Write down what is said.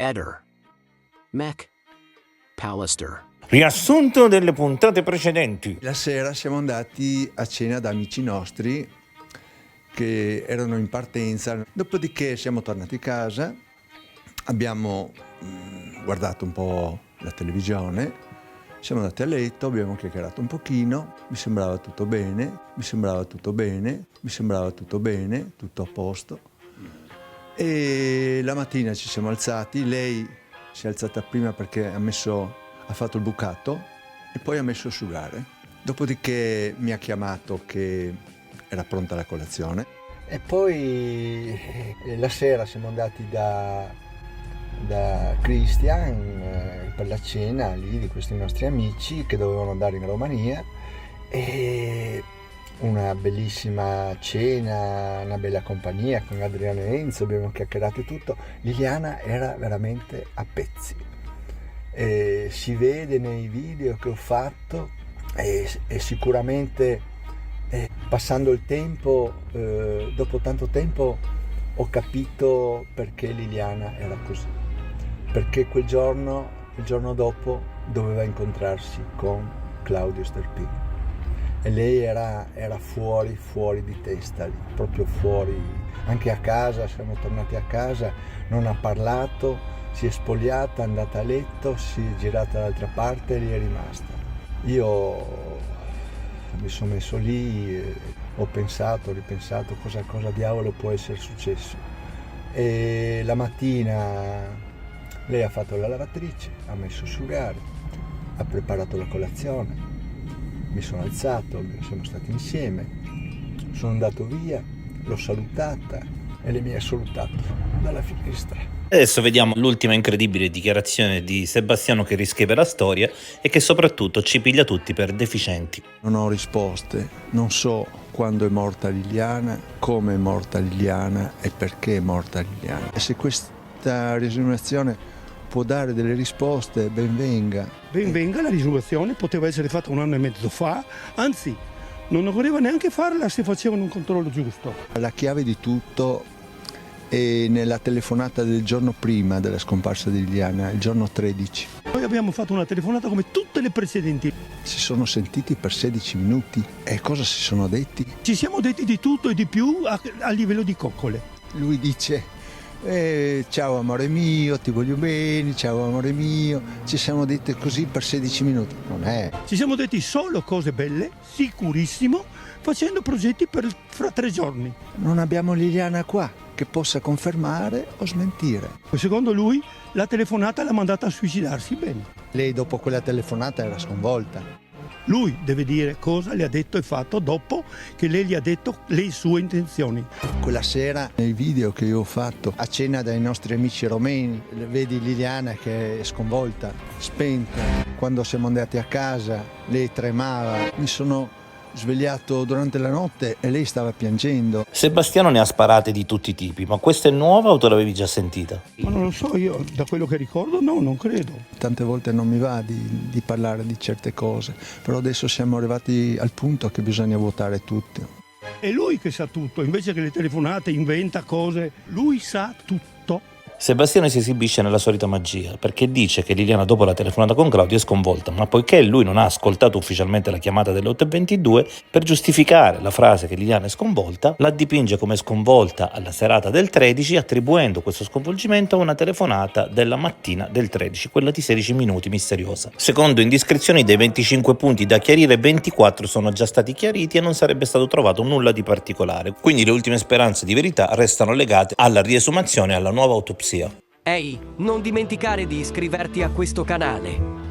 Eder, Mech, Pallister. Riassunto delle puntate precedenti. La sera siamo andati a cena da amici nostri che erano in partenza. Dopodiché siamo tornati a casa, abbiamo guardato un po' la televisione, siamo andati a letto, abbiamo chiacchierato un pochino, mi sembrava tutto bene, tutto a posto. E la mattina ci siamo alzati, lei si è alzata prima perché ha fatto il bucato e poi ha messo a asciugare. Dopodiché mi ha chiamato che era pronta la colazione. E poi la sera siamo andati da Christian per la cena lì di questi nostri amici che dovevano andare in Romania, e una bellissima cena, una bella compagnia con Adriano e Enzo, abbiamo chiacchierato e tutto. Liliana era veramente a pezzi. Si vede nei video che ho fatto e sicuramente passando il tempo, dopo tanto tempo ho capito perché Liliana era così, perché il giorno dopo doveva incontrarsi con Claudio Sterpini e lei era fuori di testa lì, proprio fuori. Anche a casa, siamo tornati a casa, non ha parlato, si è spogliata, è andata a letto, si è girata dall'altra parte e lì è rimasta. Io mi sono messo lì, ho ripensato cosa diavolo può essere successo. E la mattina lei ha fatto la lavatrice, ha messo a asciugare, ha preparato la colazione, mi sono alzato, siamo stati insieme, sono andato via, l'ho salutata e lei mi ha salutato dalla finestra. Adesso vediamo l'ultima incredibile dichiarazione di Sebastiano che riscrive la storia e che soprattutto ci piglia tutti per deficienti. Non ho risposte, non so quando è morta Liliana, come è morta Liliana e perché è morta Liliana. E se questa riesumazione può dare delle risposte, ben venga. Ben venga la riesumazione, poteva essere fatta 1 anno e mezzo fa, anzi non occorreva neanche farla se facevano un controllo giusto. La chiave di tutto è nella telefonata del giorno prima della scomparsa di Liliana, il giorno 13. Noi abbiamo fatto una telefonata come tutte le precedenti. Si sono sentiti per 16 minuti e cosa si sono detti? Ci siamo detti di tutto e di più a livello di coccole. Lui dice ciao amore mio, ti voglio bene, ciao amore mio. Ci siamo detti così per 16 minuti. Non è. Ci siamo detti solo cose belle, sicurissimo, facendo progetti fra 3 giorni. Non abbiamo Liliana qua che possa confermare o smentire. Secondo lui la telefonata l'ha mandata a suicidarsi, bene. Lei dopo quella telefonata era sconvolta. Lui deve dire cosa le ha detto e fatto dopo che lei gli ha detto le sue intenzioni. Quella sera nei video che io ho fatto a cena dai nostri amici romeni, vedi Liliana che è sconvolta, spenta. Quando siamo andati a casa lei tremava, mi sono svegliato durante la notte e lei stava piangendo. Sebastiano ne ha sparate di tutti i tipi, ma questa è nuova o te l'avevi già sentita? Ma non lo so, io da quello che ricordo no, non credo. Tante volte non mi va di parlare di certe cose, però adesso siamo arrivati al punto che bisogna votare tutti. È lui che sa tutto, invece che le telefonate inventa cose, lui sa tutto. Sebastiano si esibisce nella solita magia, perché dice che Liliana dopo la telefonata con Claudio è sconvolta, ma poiché lui non ha ascoltato ufficialmente la chiamata delle 8:22, per giustificare la frase che Liliana è sconvolta, la dipinge come sconvolta alla serata del 13, attribuendo questo sconvolgimento a una telefonata della mattina del 13, quella di 16 minuti misteriosa. Secondo indiscrezioni, dei 25 punti da chiarire, 24 sono già stati chiariti e non sarebbe stato trovato nulla di particolare, quindi le ultime speranze di verità restano legate alla riesumazione e alla nuova autopsia. Ehi, non dimenticare di iscriverti a questo canale.